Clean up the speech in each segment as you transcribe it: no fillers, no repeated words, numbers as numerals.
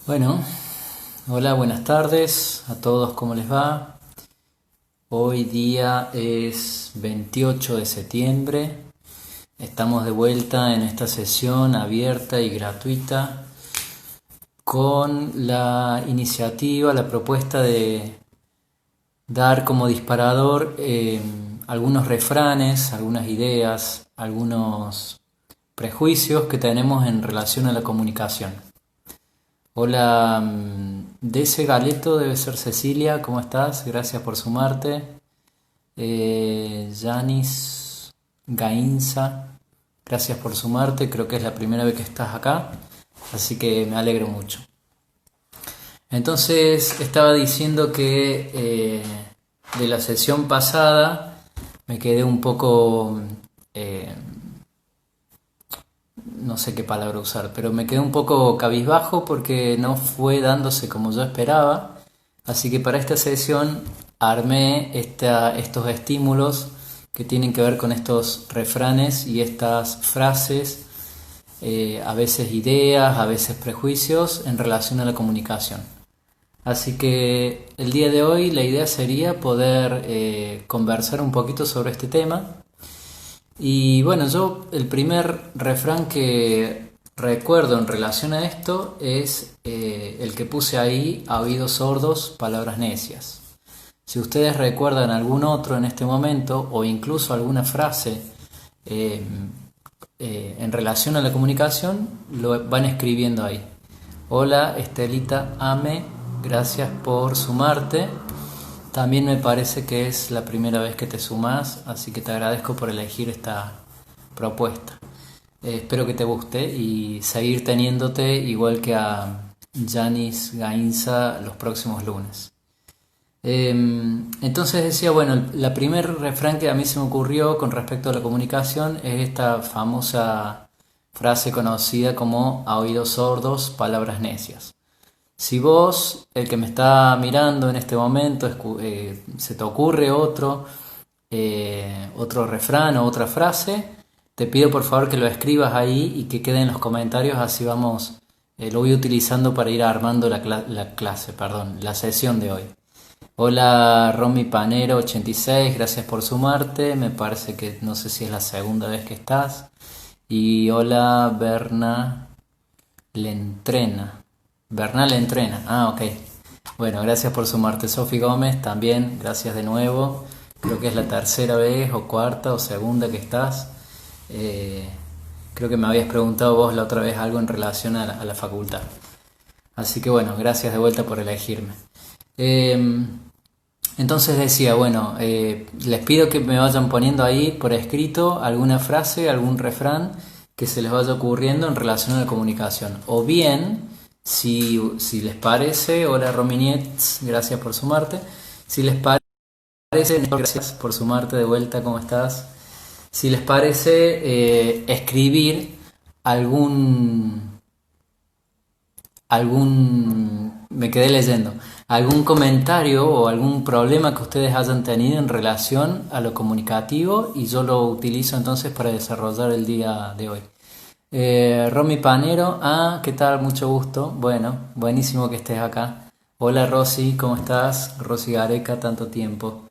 Bueno, hola, buenas tardes a todos, ¿cómo les va? Hoy día es 28 de septiembre, estamos de vuelta en esta sesión abierta y gratuita con la iniciativa, la propuesta de dar como disparador algunos refranes, algunas ideas, algunos prejuicios que tenemos en relación a la comunicación. Hola, de ese Galeto debe ser Cecilia, ¿cómo estás? Gracias por sumarte. Yanis Gainza, gracias por sumarte, creo que es la primera vez que estás acá, así que me alegro mucho. Entonces estaba diciendo que de la sesión pasada me quedé un poco eh, no sé qué palabra usar, pero me quedé un poco cabizbajo porque no fue dándose como yo esperaba. Así que para esta sesión armé estos estímulos que tienen que ver con estos refranes y estas frases, a veces ideas, a veces prejuicios en relación a la comunicación. Así que el día de hoy la idea sería poder conversar un poquito sobre este tema. Y bueno, yo el primer refrán que recuerdo en relación a esto es el que puse ahí: a oídos sordos, palabras necias. Si ustedes recuerdan algún otro en este momento o incluso alguna frase eh, en relación a la comunicación, lo van escribiendo ahí. Hola Estelita Ame, gracias por sumarte. También me parece que es la primera vez que te sumas, así que te agradezco por elegir esta propuesta. Espero que te guste y seguir teniéndote igual que a Yanis Gainza los próximos lunes. Entonces decía, bueno, la primer refrán que a mí se me ocurrió con respecto a la comunicación es esta famosa frase conocida como a oídos sordos, palabras necias. Si vos, el que me está mirando en este momento, se te ocurre otro refrán o otra frase, te pido por favor que lo escribas ahí y que quede en los comentarios, así vamos, lo voy utilizando para ir armando la sesión de hoy. Hola Romy Panero 86, gracias por sumarte, me parece que no sé si es la segunda vez que estás. Y hola Berna Lentrena. Bernal entrena. Ah, ok. Bueno, gracias por sumarte. Sofi Gómez, también, gracias de nuevo. Creo que es la tercera vez o cuarta o segunda que estás. Eh, Creo que me habías preguntado vos la otra vez algo en relación a la facultad. Así que bueno, gracias de vuelta por elegirme. Eh, entonces decía, bueno, les pido que me vayan poniendo ahí por escrito alguna frase, algún refrán que se les vaya ocurriendo en relación a la comunicación. O bien, si les parece, hola Rominietz, gracias por sumarte. Si les parece, gracias por sumarte de vuelta, ¿cómo estás? Si les parece, escribir algún me quedé leyendo, algún comentario o algún problema que ustedes hayan tenido en relación a lo comunicativo y yo lo utilizo entonces para desarrollar el día de hoy. Romy Panero, ¿qué tal? Mucho gusto. Bueno, buenísimo que estés acá. Hola Rosy, ¿cómo estás? Rosy Gareca, tanto tiempo.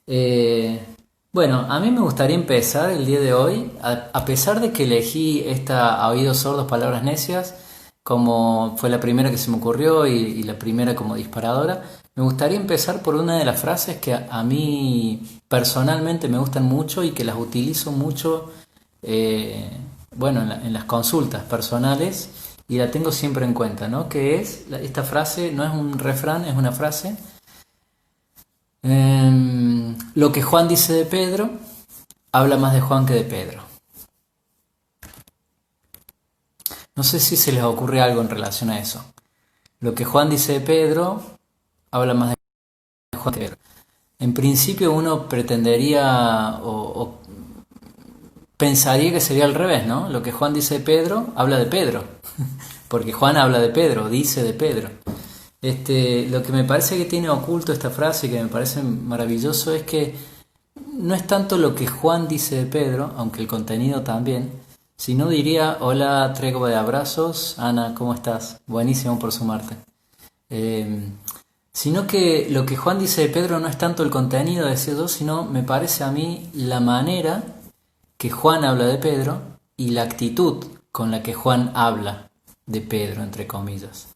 Eh, bueno, a mí me gustaría empezar el día de hoy, a pesar de que elegí esta a oídos sordos, palabras necias, como fue la primera que se me ocurrió y la primera como disparadora, me gustaría empezar por una de las frases que a mí personalmente me gustan mucho y que las utilizo mucho, eh, bueno, en las consultas personales y la tengo siempre en cuenta, ¿no? Que es, esta frase no es un refrán, es una frase. Lo que Juan dice de Pedro, habla más de Juan que de Pedro. No sé si se les ocurre algo en relación a eso. Lo que Juan dice de Pedro, habla más de Juan que de Pedro. En principio uno pretendería o pensaría que sería al revés, ¿no? Lo que Juan dice de Pedro, habla de Pedro. Porque Juan habla de Pedro, dice de Pedro. Lo que me parece que tiene oculto esta frase, que me parece maravilloso, es que no es tanto lo que Juan dice de Pedro, aunque el contenido también, Si no diría, hola, tregua de abrazos. Ana, ¿cómo estás? Buenísimo por sumarte. Eh, Sino que lo que Juan dice de Pedro no es tanto el contenido, decía yo, sino me parece a mí la manera que Juan habla de Pedro y la actitud con la que Juan habla de Pedro, entre comillas.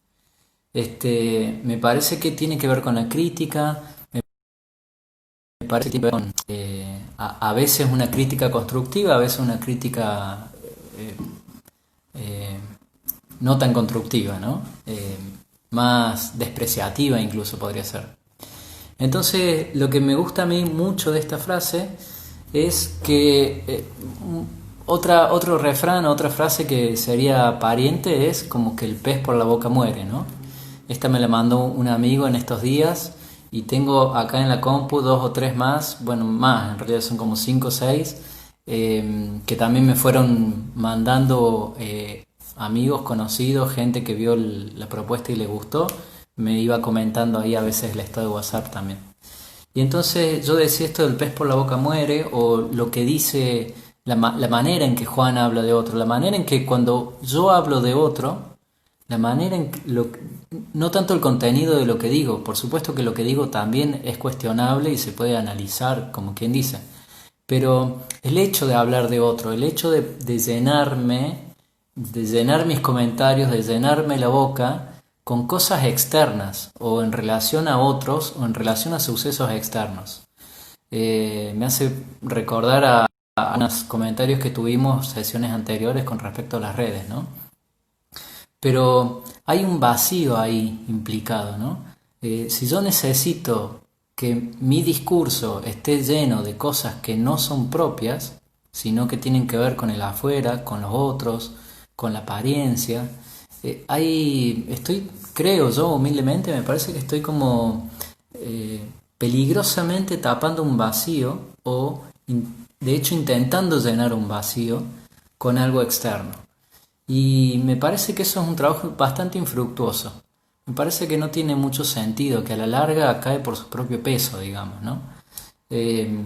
Me parece que tiene que ver con la crítica, me parece que tiene que ver con a veces una crítica constructiva, a veces una crítica eh, eh, no tan constructiva, ¿no? Más despreciativa incluso podría ser. Entonces, lo que me gusta a mí mucho de esta frase es que otro refrán, otra frase que sería pariente es como que el pez por la boca muere, ¿no? Esta me la mandó un amigo en estos días y tengo acá en la compu dos o tres más, bueno, más, en realidad son como cinco o seis, que también me fueron mandando amigos, conocidos, gente que vio la propuesta y le gustó, me iba comentando ahí a veces el estado de WhatsApp también. Y entonces yo decía esto del pez por la boca muere, o lo que dice, la manera en que Juan habla de otro, la manera en que cuando yo hablo de otro, la manera en que no tanto el contenido de lo que digo, por supuesto que lo que digo también es cuestionable y se puede analizar, como quien dice, pero el hecho de hablar de otro, el hecho de llenarme, de llenar mis comentarios, de llenarme la boca con cosas externas o en relación a otros o en relación a sucesos externos. Me hace recordar a unos comentarios que tuvimos sesiones anteriores con respecto a las redes, ¿no? Pero hay un vacío ahí implicado, ¿no? Si yo necesito que mi discurso esté lleno de cosas que no son propias, sino que tienen que ver con el afuera, con los otros, con la apariencia, creo yo humildemente, me parece que estoy como peligrosamente tapando un vacío o de hecho intentando llenar un vacío con algo externo. Y me parece que eso es un trabajo bastante infructuoso. Me parece que no tiene mucho sentido, que a la larga cae por su propio peso, digamos, ¿no? Eh,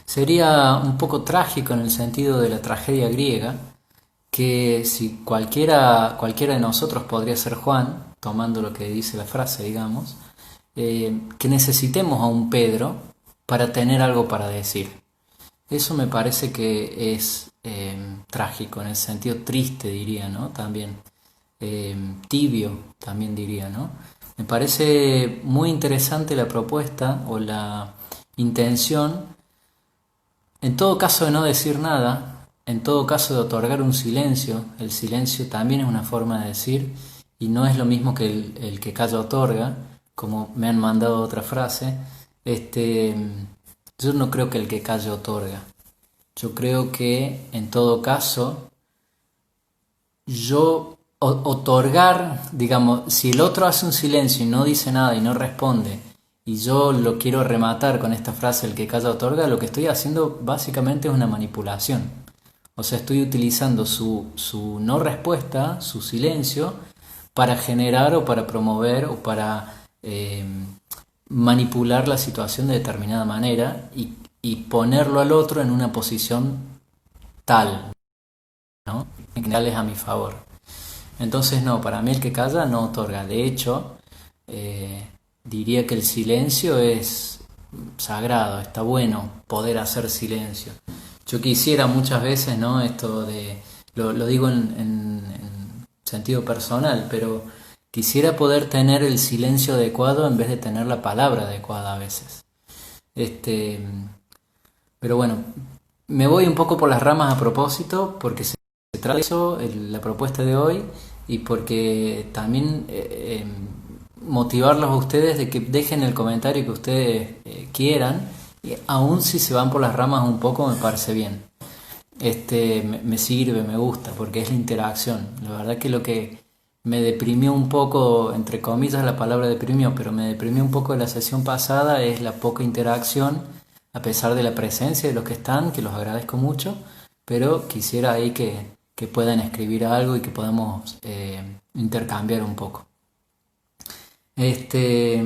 Sería un poco trágico en el sentido de la tragedia griega, que si cualquiera de nosotros podría ser Juan, tomando lo que dice la frase, digamos, que necesitemos a un Pedro para tener algo para decir. Eso me parece que es trágico, en el sentido triste diría, ¿no? También tibio, también diría, ¿no? Me parece muy interesante la propuesta o la intención, en todo caso de no decir nada, en todo caso de otorgar un silencio. El silencio también es una forma de decir y no es lo mismo que el que calla otorga, como me han mandado otra frase. Este, yo no creo que el que calla otorga. Yo creo que en todo caso, otorgar, digamos, si el otro hace un silencio y no dice nada y no responde, y yo lo quiero rematar con esta frase, el que calla otorga, lo que estoy haciendo básicamente es una manipulación. O sea, estoy utilizando su no respuesta, su silencio, para generar o para promover o para manipular la situación de determinada manera y ponerlo al otro en una posición tal, ¿no? En general es a mi favor. Entonces, no, para mí el que calla no otorga. De hecho, diría que el silencio es sagrado, está bueno poder hacer silencio. Yo quisiera muchas veces, ¿no? Esto de, lo digo en sentido personal, pero quisiera poder tener el silencio adecuado en vez de tener la palabra adecuada a veces. Este, pero bueno, me voy un poco por las ramas a propósito, porque se trata de eso, la propuesta de hoy, y porque también motivarlos a ustedes de que dejen el comentario que ustedes quieran, y aun si se van por las ramas un poco me parece bien. Me sirve, me gusta, porque es la interacción. La verdad que lo que me deprimió un poco, entre comillas la palabra deprimió, pero me deprimió un poco de la sesión pasada es la poca interacción, a pesar de la presencia de los que están, que los agradezco mucho, pero quisiera ahí que puedan escribir algo y que podamos intercambiar un poco. Este,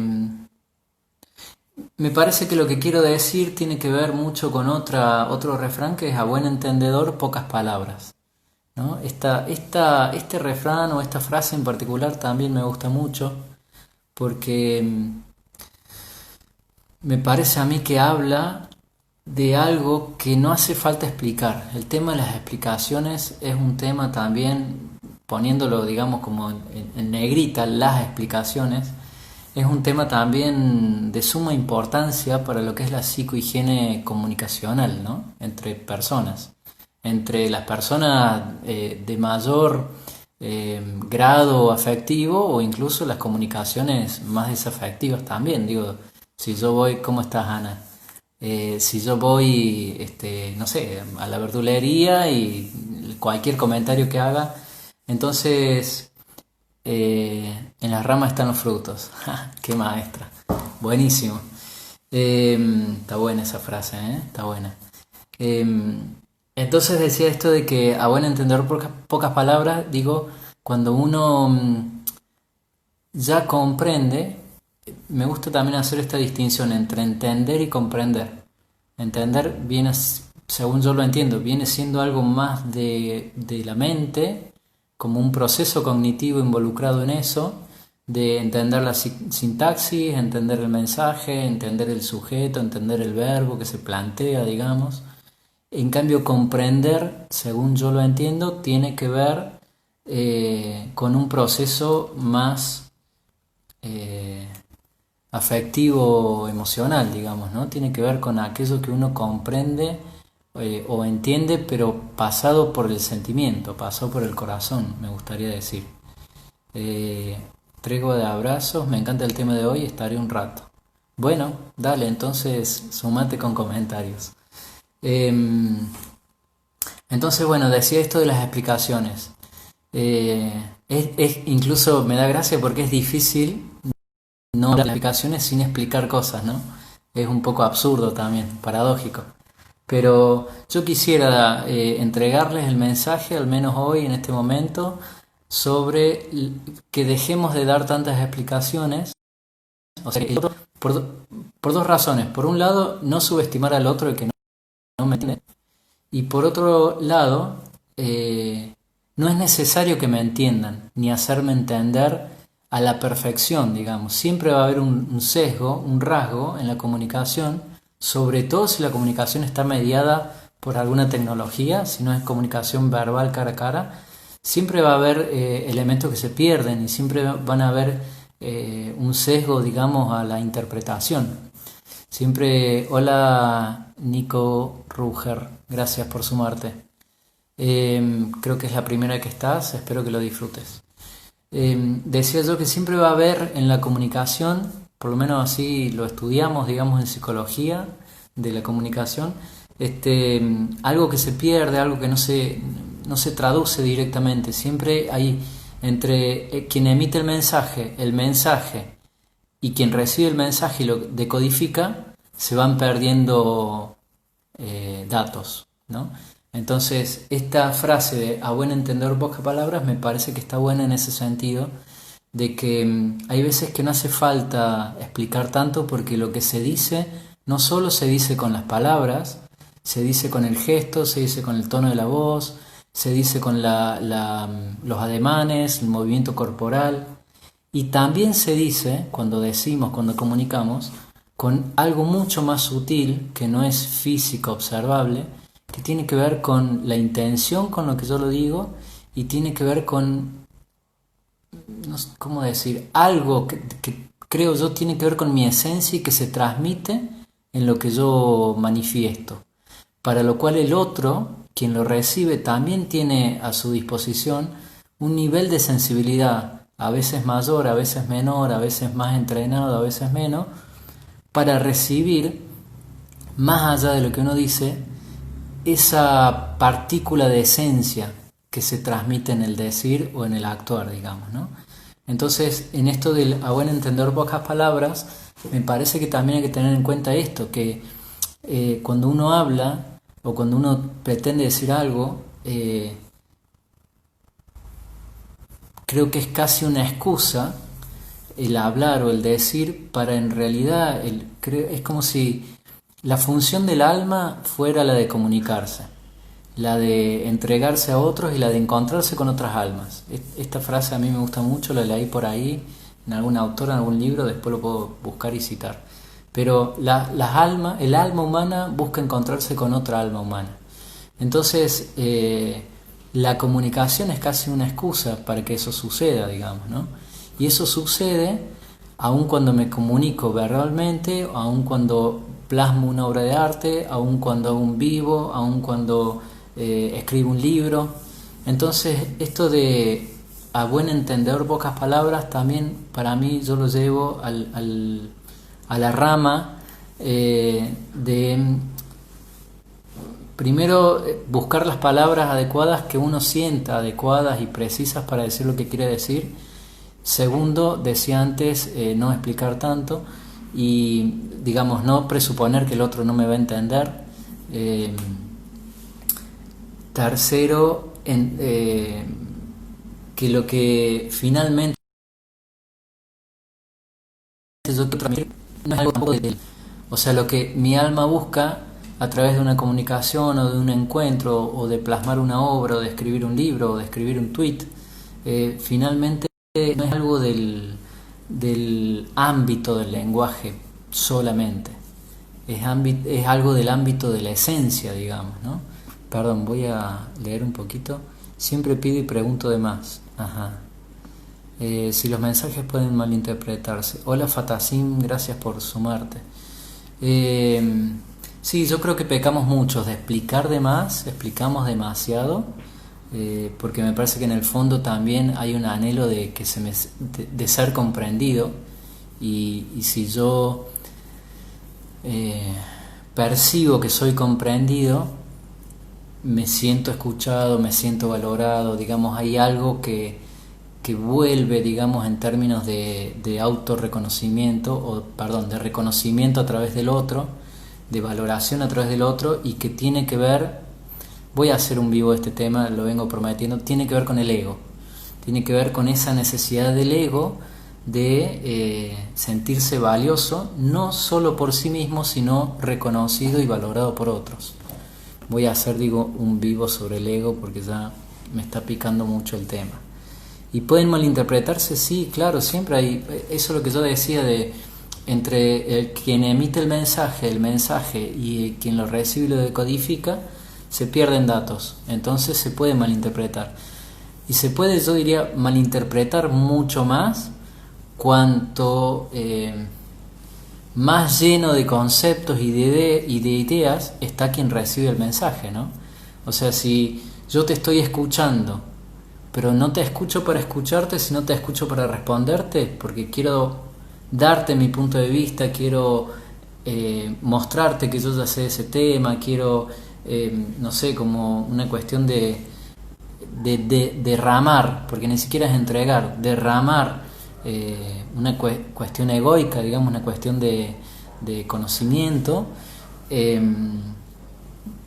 me parece que lo que quiero decir tiene que ver mucho con otro refrán que es a buen entendedor pocas palabras, ¿no? Este refrán o esta frase en particular también me gusta mucho porque me parece a mí que habla de algo que no hace falta explicar. El tema de las explicaciones es un tema también, poniéndolo digamos como en negrita, las explicaciones, es un tema también de suma importancia para lo que es la psicohigiene comunicacional, ¿no? Entre personas. Entre las personas de mayor grado afectivo o incluso las comunicaciones más desafectivas también. Digo, si yo voy, ¿cómo estás, Ana? Si yo voy, no sé, a la verdulería y cualquier comentario que haga, entonces en las ramas están los frutos. ¡Ja! ¡Qué maestra! Buenísimo. Está buena esa frase, ¿eh? Está buena. Eh, entonces decía esto de que a buen entender pocas palabras, digo, cuando uno ya comprende, me gusta también hacer esta distinción entre entender y comprender. Entender viene, según yo lo entiendo, viene siendo algo más de la mente, como un proceso cognitivo involucrado en eso, de entender la sintaxis, entender el mensaje, entender el sujeto, entender el verbo que se plantea, digamos. En cambio, comprender, según yo lo entiendo, tiene que ver con un proceso más afectivo, emocional, digamos, ¿no? Tiene que ver con aquello que uno comprende o entiende, pero pasado por el sentimiento, pasado por el corazón, me gustaría decir. Tregua de abrazos, me encanta el tema de hoy, estaré un rato. Bueno, dale, entonces sumate con comentarios. Entonces, bueno, decía esto de las explicaciones. Incluso me da gracia porque es difícil no dar explicaciones sin explicar cosas, ¿no? Es un poco absurdo también, paradójico. Pero yo quisiera entregarles el mensaje, al menos hoy, en este momento, sobre que dejemos de dar tantas explicaciones. O sea, por dos razones. Por un lado, no subestimar al otro, el que no me entiende. Y por otro lado, no es necesario que me entiendan, ni hacerme entender a la perfección, digamos. Siempre va a haber un sesgo, un rasgo en la comunicación, sobre todo si la comunicación está mediada por alguna tecnología, si no es comunicación verbal cara a cara, siempre va a haber elementos que se pierden y siempre van a haber un sesgo, digamos, a la interpretación. Siempre, hola Nico Ruger, gracias por sumarte. Creo que es la primera que estás, espero que lo disfrutes. Decía yo que siempre va a haber en la comunicación, por lo menos así lo estudiamos, digamos, en psicología de la comunicación, algo que se pierde, algo que no se traduce directamente. Siempre hay entre quien emite el mensaje y quien recibe el mensaje y lo decodifica, se van perdiendo datos, ¿no? Entonces, esta frase de a buen entender pocas palabras me parece que está buena en ese sentido, de que hay veces que no hace falta explicar tanto porque lo que se dice no solo se dice con las palabras, se dice con el gesto, se dice con el tono de la voz, se dice con los ademanes, el movimiento corporal, y también se dice, cuando decimos, cuando comunicamos, con algo mucho más sutil, que no es físico observable, que tiene que ver con la intención con lo que yo lo digo y tiene que ver con, no sé cómo decir, algo que creo yo tiene que ver con mi esencia y que se transmite en lo que yo manifiesto. Para lo cual el otro, quien lo recibe, también tiene a su disposición un nivel de sensibilidad, a veces mayor, a veces menor, a veces más entrenado, a veces menos, para recibir, más allá de lo que uno dice, esa partícula de esencia que se transmite en el decir o en el actuar, digamos, ¿no? Entonces, en esto del a buen entender pocas palabras, me parece que también hay que tener en cuenta esto, que cuando uno habla o cuando uno pretende decir algo, creo que es casi una excusa el hablar o el decir para en realidad, es como si la función del alma fuera la de comunicarse, la de entregarse a otros y la de encontrarse con otras almas. Esta frase a mí me gusta mucho, la leí por ahí en algún autor, en algún libro, después lo puedo buscar y citar. Pero el alma humana busca encontrarse con otra alma humana. Entonces, la comunicación es casi una excusa para que eso suceda, digamos, ¿no? Y eso sucede aun cuando me comunico verbalmente, aun cuando plasmo una obra de arte, aun cuando hago un vivo, aun cuando escribo un libro. Entonces, esto de a buen entendedor pocas palabras, también para mí yo lo llevo a la rama de primero buscar las palabras adecuadas que uno sienta, adecuadas y precisas para decir lo que quiere decir. Segundo, decía antes, no explicar tanto y, digamos, no presuponer que el otro no me va a entender. Tercero, que lo que finalmente yo quiero transmitir no es algo de él. O sea, lo que mi alma busca a través de una comunicación o de un encuentro o de plasmar una obra o de escribir un libro o de escribir un tweet, finalmente no es algo del ámbito del lenguaje solamente, es algo del ámbito de la esencia, digamos, ¿no? Perdón, voy a leer un poquito. Siempre pido y pregunto de más. Ajá. Si los mensajes pueden malinterpretarse. Hola Fatasim, gracias por sumarte. Sí, yo creo que pecamos muchos de explicar de más, explicamos demasiado, porque me parece que en el fondo también hay un anhelo de de ser comprendido, y si yo percibo que soy comprendido, me siento escuchado, me siento valorado, digamos, hay algo que vuelve, digamos, en términos de autorreconocimiento, o perdón, de reconocimiento a través del otro, de valoración a través del otro, y que tiene que ver, voy a hacer un vivo de este tema, lo vengo prometiendo, tiene que ver con el ego, tiene que ver con esa necesidad del ego de sentirse valioso, no solo por sí mismo, sino reconocido y valorado por otros. Voy a hacer, digo, un vivo sobre el ego porque ya me está picando mucho el tema. ¿Y pueden malinterpretarse? Sí, claro, siempre hay. Eso es lo que yo decía de entre quien emite el mensaje y quien lo recibe y lo decodifica, se pierden datos. Entonces se puede malinterpretar. Y se puede, yo diría, malinterpretar mucho más cuanto más lleno de conceptos y de ideas está quien recibe el mensaje, ¿no? O sea, si yo te estoy escuchando, pero no te escucho para escucharte, sino te escucho para responderte, porque quiero darte mi punto de vista, quiero mostrarte que yo ya sé ese tema, quiero, no sé, como una cuestión de derramar, porque ni siquiera es entregar, derramar una cuestión egoica, digamos, una cuestión de conocimiento,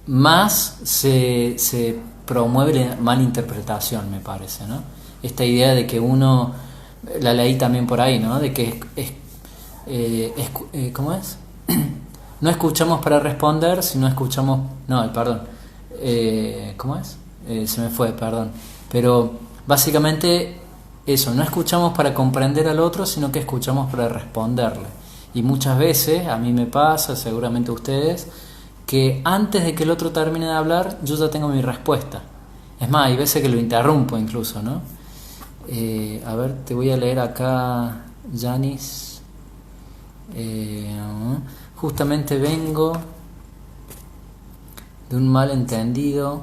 más se promueve la malinterpretación, me parece, ¿no? Esta idea de que uno, la leí también por ahí, ¿no? De que ¿cómo es? No escuchamos para responder, sino escuchamos, no, perdón, ¿cómo es? Se me fue, perdón, pero básicamente eso, no escuchamos para comprender al otro, sino que escuchamos para responderle. Y muchas veces, a mí me pasa, seguramente a ustedes, que antes de que el otro termine de hablar, yo ya tengo mi respuesta. Es más, hay veces que lo interrumpo incluso, ¿no? A ver, te voy a leer acá, Janis. Justamente vengo de un malentendido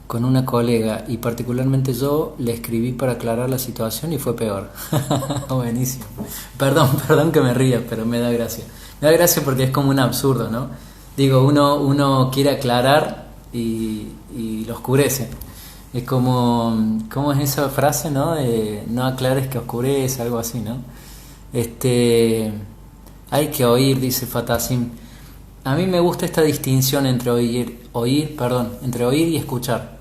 con una colega, y particularmente yo le escribí para aclarar la situación y fue peor. Buenísimo. Perdón que me ría, pero me da gracia. Me da gracia porque es como un absurdo, ¿no? Digo, uno quiere aclarar y lo oscurece. Es como, ¿cómo es esa frase, no? De no aclares que oscurece, algo así, ¿no? Hay que oír, dice Fatasim. A mí me gusta esta distinción entre entre oír y escuchar.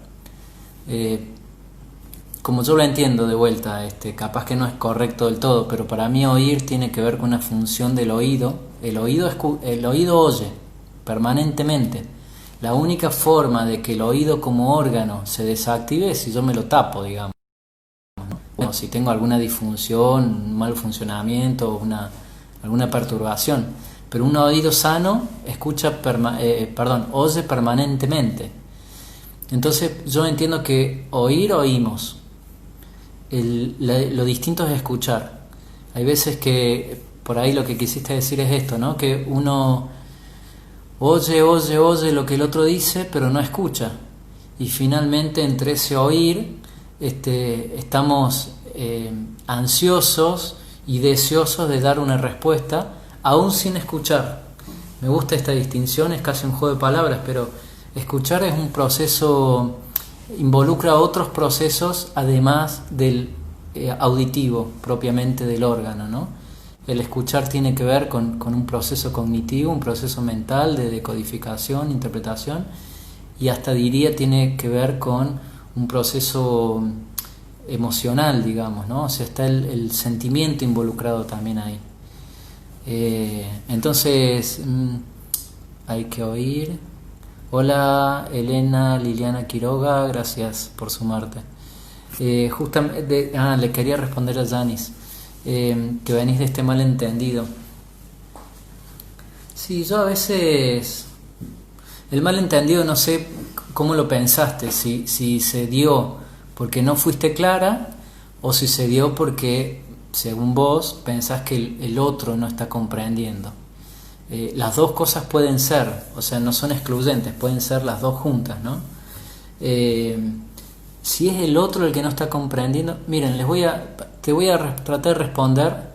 como yo lo entiendo de vuelta, capaz que no es correcto del todo, pero para mí oír tiene que ver con una función del oído. El oído oye permanentemente. La única forma de que el oído como órgano se desactive es si yo me lo tapo, digamos. Bueno, si tengo alguna disfunción, un mal funcionamiento, alguna perturbación. Pero un oído sano oye permanentemente. Entonces yo entiendo que oímos. Lo distinto es escuchar. Hay veces que por ahí lo que quisiste decir es esto, ¿no? Que uno oye lo que el otro dice, pero no escucha. Y finalmente entre ese oír estamos ansiosos y deseosos de dar una respuesta, aún sin escuchar. Me gusta esta distinción, es casi un juego de palabras, pero escuchar es un proceso, involucra otros procesos además del auditivo propiamente del órgano, ¿no? El escuchar tiene que ver con un proceso cognitivo, un proceso mental de decodificación, interpretación, y hasta diría tiene que ver con un proceso emocional, digamos, ¿no? O sea, está el sentimiento involucrado también ahí. Entonces, hay que oír. Hola Elena Liliana Quiroga, gracias por sumarte. Justamente, le quería responder a Janis, que venís de este malentendido. Sí, yo a veces, el malentendido no sé cómo lo pensaste, si se dio porque no fuiste clara o si se dio porque, según vos, pensás que el otro no está comprendiendo. Las dos cosas pueden ser, o sea, no son excluyentes, pueden ser las dos juntas, ¿no? Si es el otro el que no está comprendiendo, miren, te voy a tratar de responder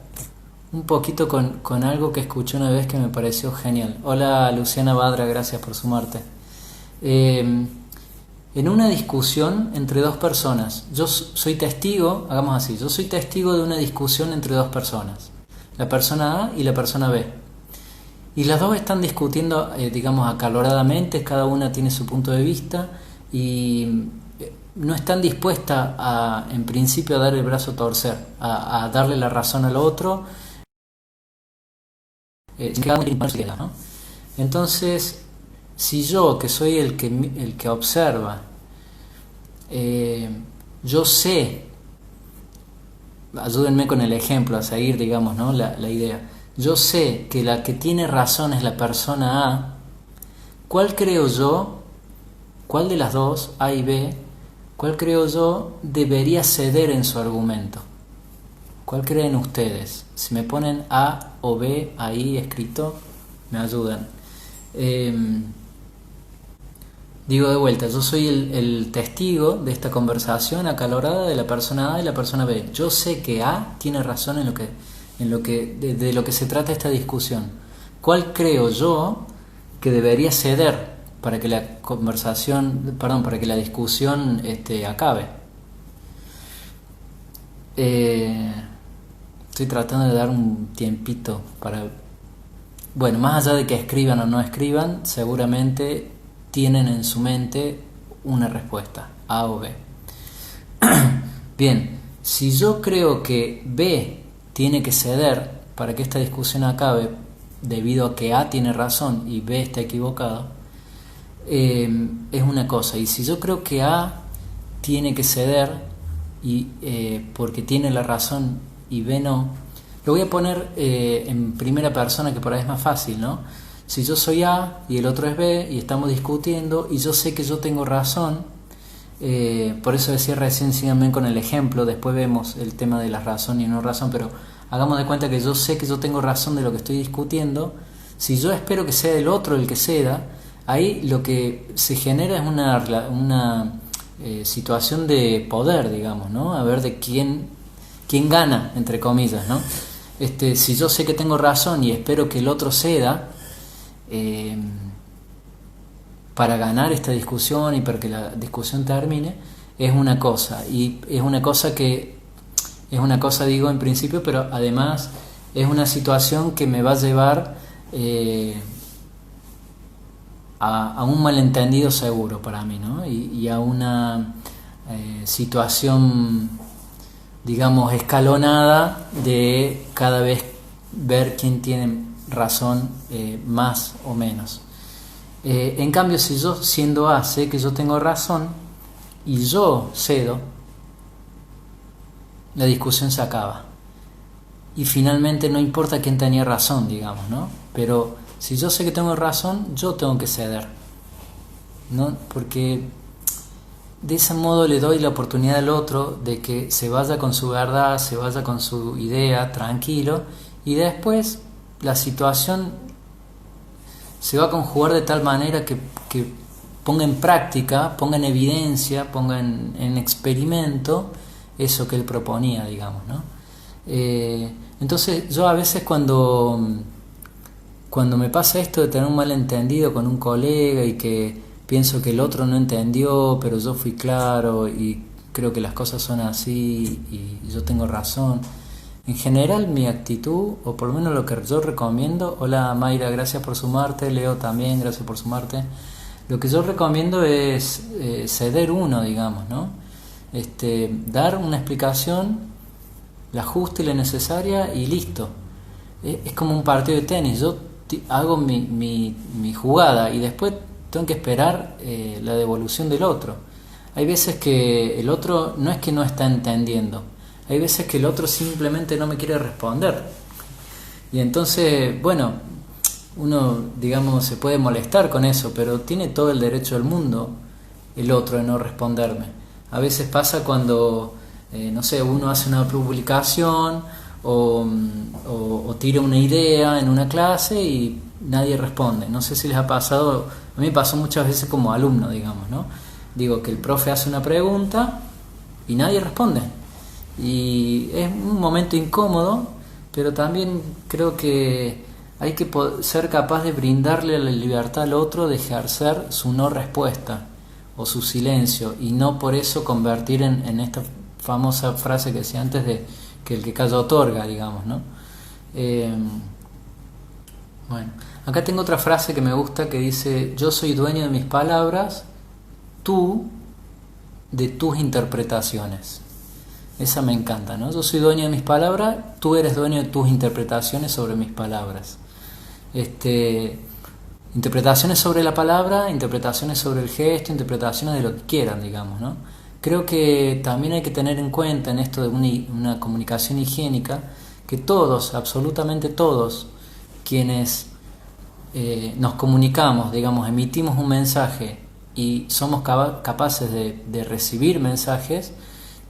un poquito con algo que escuché una vez que me pareció genial. Hola Luciana Badra, gracias por sumarte. En una discusión entre dos personas, yo soy testigo, hagamos así, yo soy testigo de una discusión entre dos personas, la persona A y la persona B. Y las dos están discutiendo, digamos, acaloradamente, cada una tiene su punto de vista y no están dispuestas en principio, a dar el brazo a torcer, a darle la razón al otro, ¿no? Entonces, si yo, que soy el que observa, yo sé, ayúdenme con el ejemplo a seguir, digamos, ¿no? La idea. Yo sé que la que tiene razón es la persona A. ¿Cuál creo yo, cuál de las dos, A y B, cuál creo yo debería ceder en su argumento? ¿Cuál creen ustedes? Si me ponen A o B ahí escrito, me ayudan. Digo de vuelta, yo soy el testigo de esta conversación acalorada de la persona A y la persona B. Yo sé que A tiene razón de lo que se trata esta discusión. ¿Cuál creo yo que debería ceder para que la para que la discusión acabe? Estoy tratando de dar un tiempito para... Bueno, más allá de que escriban o no escriban, seguramente tienen en su mente una respuesta, A o B. Bien, si yo creo que B tiene que ceder para que esta discusión acabe, debido a que A tiene razón y B está equivocado, es una cosa. Y si yo creo que A tiene que ceder porque tiene la razón y B no, lo voy a poner en primera persona, que por ahí es más fácil, ¿no? Si yo soy A y el otro es B y estamos discutiendo y yo sé que yo tengo razón, por eso decía recién, síganme con el ejemplo, después vemos el tema de la razón y no razón, pero hagamos de cuenta que yo sé que yo tengo razón de lo que estoy discutiendo. Si yo espero que sea el otro el que ceda, ahí lo que se genera es una situación de poder, digamos, ¿no? A ver de quién gana, entre comillas, ¿no? Si yo sé que tengo razón y espero que el otro ceda, para ganar esta discusión y para que la discusión termine, es una cosa. Y es una cosa digo en principio, pero además es una situación que me va a llevar a un malentendido seguro para mí, ¿no? Y a situación, digamos, escalonada de cada vez ver quién tiene razón más o menos. En cambio, si yo siendo A sé que yo tengo razón y yo cedo, la discusión se acaba. Y finalmente no importa quién tenía razón, digamos, ¿no? Pero si yo sé que tengo razón, yo tengo que ceder, ¿no? Porque de ese modo le doy la oportunidad al otro de que se vaya con su verdad, se vaya con su idea, tranquilo, y después la situación se va a conjugar de tal manera que ponga en práctica, ponga en evidencia, ponga en experimento eso que él proponía, digamos, ¿no? Entonces yo a veces cuando me pasa esto de tener un malentendido con un colega y que pienso que el otro no entendió, pero yo fui claro y creo que las cosas son así y yo tengo razón. En general mi actitud, o por lo menos lo que yo recomiendo, hola Mayra, gracias por sumarte, Leo también, gracias por sumarte. Lo que yo recomiendo es ceder uno, digamos, ¿no? Dar una explicación, la justa y la necesaria y listo. Es como un partido de tenis, yo hago mi jugada y después tengo que esperar la devolución del otro. Hay veces que el otro no es que no está entendiendo, hay veces que el otro simplemente no me quiere responder. Y entonces, bueno, uno, digamos, se puede molestar con eso, pero tiene todo el derecho del mundo el otro de no responderme. A veces pasa cuando, no sé, uno hace una publicación o tira una idea en una clase y nadie responde. No sé si les ha pasado, a mí me pasó muchas veces como alumno, digamos, ¿no? Digo que el profe hace una pregunta y nadie responde. Y es un momento incómodo, pero también creo que hay que ser capaz de brindarle la libertad al otro de ejercer su no respuesta o su silencio y no por eso convertir en esta famosa frase que decía antes de que el que calla otorga, digamos, ¿no? Bueno, acá tengo otra frase que me gusta que dice: yo soy dueño de mis palabras, tú de tus interpretaciones. Esa me encanta, ¿no? Yo soy dueño de mis palabras, tú eres dueño de tus interpretaciones sobre mis palabras. Interpretaciones sobre la palabra, interpretaciones sobre el gesto, interpretaciones de lo que quieran, digamos, ¿no? Creo que también hay que tener en cuenta en esto de una comunicación higiénica que todos, absolutamente todos, quienes nos comunicamos, digamos, emitimos un mensaje y somos capaces de recibir mensajes,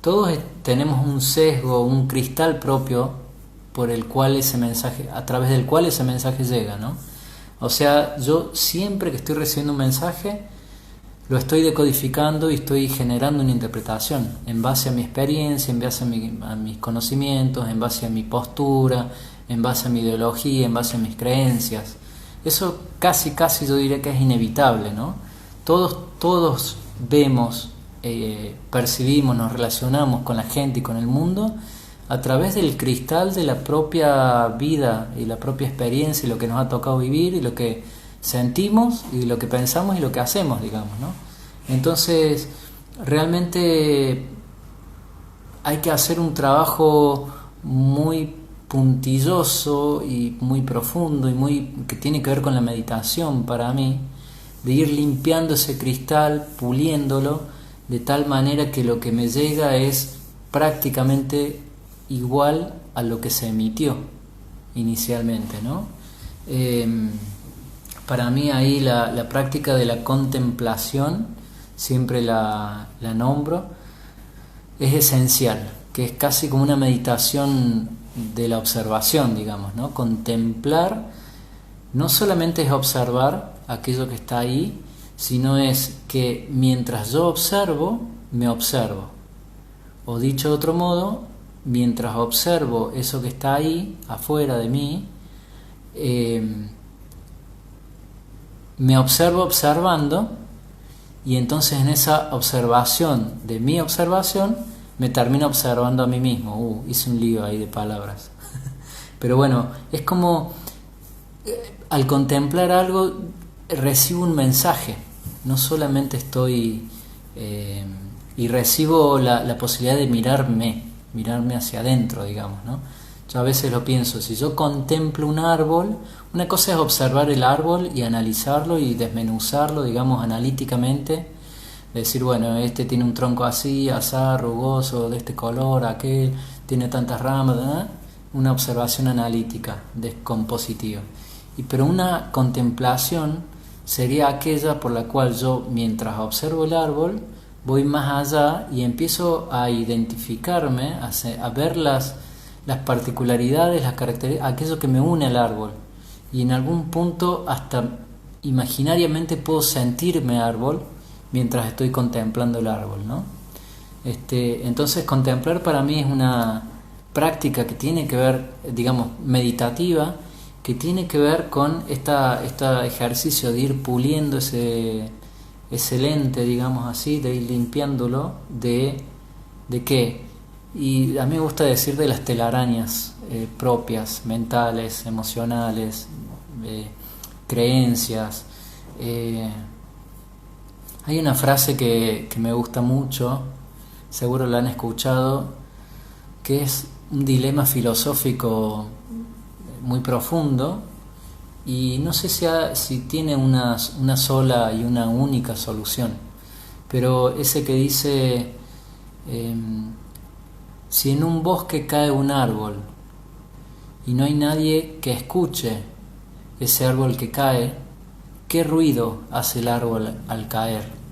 todos tenemos un sesgo, un cristal propio por el cual ese mensaje, a través del cual ese mensaje llega, ¿no? O sea, yo siempre que estoy recibiendo un mensaje lo estoy decodificando y estoy generando una interpretación en base a mi experiencia, en base a mis conocimientos, en base a mi postura, en base a mi ideología, en base a mis creencias. Eso casi yo diría que es inevitable, ¿no? Todos vemos, percibimos, nos relacionamos con la gente y con el mundo a través del cristal de la propia vida y la propia experiencia y lo que nos ha tocado vivir y lo que sentimos y lo que pensamos y lo que hacemos, digamos, ¿no? Entonces, realmente hay que hacer un trabajo muy puntilloso y muy profundo y que tiene que ver con la meditación para mí, de ir limpiando ese cristal, puliéndolo de tal manera que lo que me llega es prácticamente igual a lo que se emitió inicialmente, ¿no? Para mí ahí la práctica de la contemplación, siempre la nombro, es esencial, que es casi como una meditación de la observación, digamos, ¿no? Contemplar no solamente es observar aquello que está ahí, sino es que mientras yo observo, me observo. O dicho de otro modo, mientras observo eso que está ahí, afuera de mí, me observo observando, y entonces en esa observación de mi observación me termino observando a mí mismo. Hice un lío ahí de palabras. Pero bueno, es como al contemplar algo recibo un mensaje, no solamente estoy y recibo la posibilidad de mirarme hacia adentro, digamos, ¿no? Yo a veces lo pienso, si yo contemplo un árbol, una cosa es observar el árbol y analizarlo y desmenuzarlo, digamos, analíticamente, decir, bueno, este tiene un tronco así, asá, rugoso, de este color, aquel, tiene tantas ramas, ¿verdad? Una observación analítica, descompositiva. Pero una contemplación sería aquella por la cual yo, mientras observo el árbol, voy más allá y empiezo a identificarme, a ver las particularidades, las características, aquello que me une al árbol. Y en algún punto hasta imaginariamente puedo sentirme árbol mientras estoy contemplando el árbol, ¿no? Entonces contemplar para mí es una práctica que tiene que ver, digamos, meditativa, que tiene que ver con este ejercicio de ir puliendo ese lente, digamos así, de ir limpiándolo ¿de qué? Y a mí me gusta decir de las telarañas propias, mentales, emocionales, creencias. Hay una frase que me gusta mucho, seguro la han escuchado, que es un dilema filosófico muy profundo y no sé si tiene una sola y una única solución, pero ese que dice, si en un bosque cae un árbol y no hay nadie que escuche ese árbol que cae, ¿qué ruido hace el árbol al caer?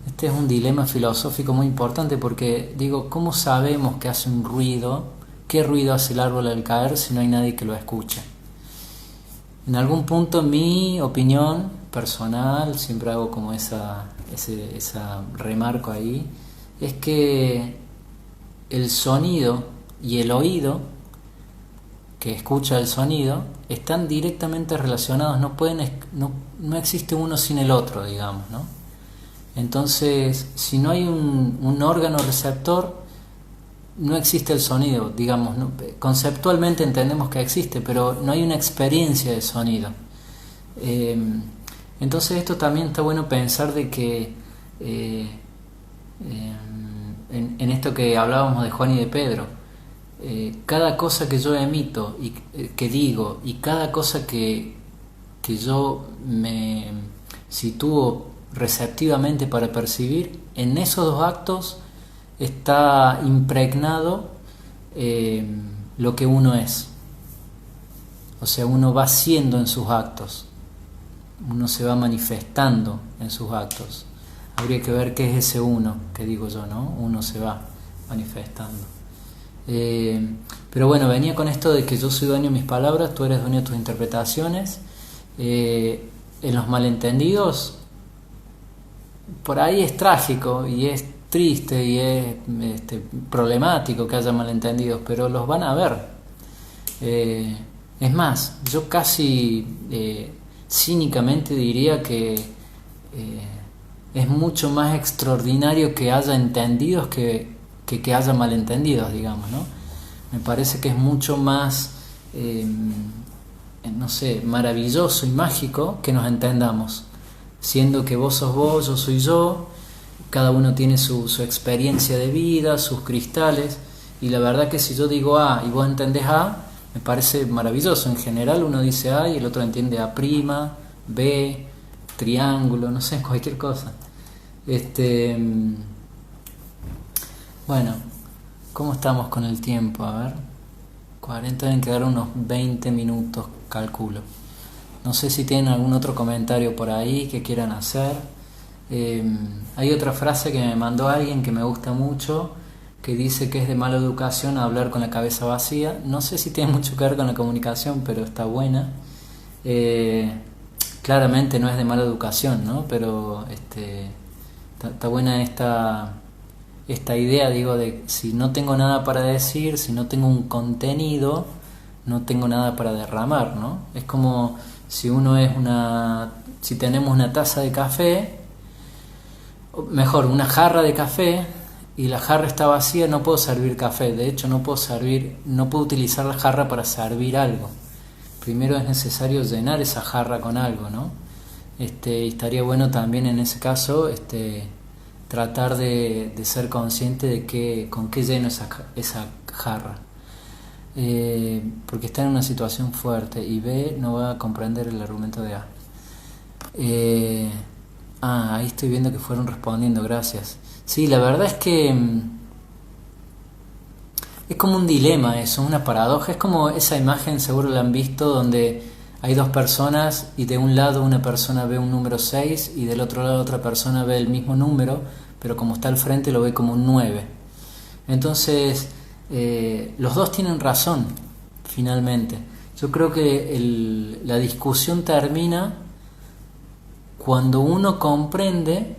Este es un dilema filosófico muy importante porque digo, ¿cómo sabemos que hace un ruido? ¿Qué ruido hace el árbol al caer si no hay nadie que lo escuche? En algún punto, mi opinión personal, siempre hago como esa remarco ahí, es que el sonido y el oído que escucha el sonido están directamente relacionados, no existe uno sin el otro, digamos, ¿no? Entonces, si no hay un órgano receptor, no existe el sonido, digamos, ¿no? Conceptualmente entendemos que existe, pero no hay una experiencia de sonido. Entonces esto también está bueno pensar de que en esto que hablábamos de Juan y de Pedro, cada cosa que yo emito y que digo y cada cosa que yo me sitúo receptivamente para percibir, en esos dos actos está impregnado lo que uno es. O sea, uno va siendo en sus actos, uno se va manifestando en sus actos. Habría que ver qué es ese uno que digo yo, ¿no? Uno se va manifestando. Pero bueno, venía con esto de que yo soy dueño de mis palabras, tú eres dueño de tus interpretaciones. En los malentendidos, por ahí es trágico y es triste y es problemático que haya malentendidos, pero los van a haber. Es más, yo casi cínicamente diría que es mucho más extraordinario que haya entendidos que haya malentendidos, digamos, ¿no? Me parece que es mucho más, no sé, maravilloso y mágico que nos entendamos, siendo que vos sos vos, yo soy yo, cada uno tiene su experiencia de vida, sus cristales, y la verdad que si yo digo A y vos entendés A, me parece maravilloso. En general uno dice A y el otro entiende A', B, triángulo, no sé, cualquier cosa. Bueno, ¿cómo estamos con el tiempo? A ver, 40, deben quedar unos 20 minutos, calculo. No sé si tienen algún otro comentario por ahí que quieran hacer. Hay otra frase que me mandó alguien que me gusta mucho, que dice que es de mala educación hablar con la cabeza vacía. No sé si tiene mucho que ver con la comunicación, pero está buena. Claramente no es de mala educación, ¿no? Pero está buena esta idea, digo, de si no tengo nada para decir, si no tengo un contenido, no tengo nada para derramar, ¿no? Es como si si tenemos una taza de café, mejor, una jarra de café, y la jarra está vacía, no puedo servir café. De hecho, no puedo utilizar la jarra para servir algo. Primero es necesario llenar esa jarra con algo, ¿no? Y estaría bueno también en ese caso tratar de ser consciente de con qué lleno esa jarra. Porque está en una situación fuerte y B no va a comprender el argumento de A. Ahí estoy viendo que fueron respondiendo, gracias. Sí, la verdad es que es como un dilema eso, una paradoja. Es como esa imagen, seguro la han visto, donde hay dos personas y de un lado una persona ve un número 6 y del otro lado otra persona ve el mismo número, pero como está al frente lo ve como un 9. Entonces, los dos tienen razón, finalmente. Yo creo que la discusión termina cuando uno comprende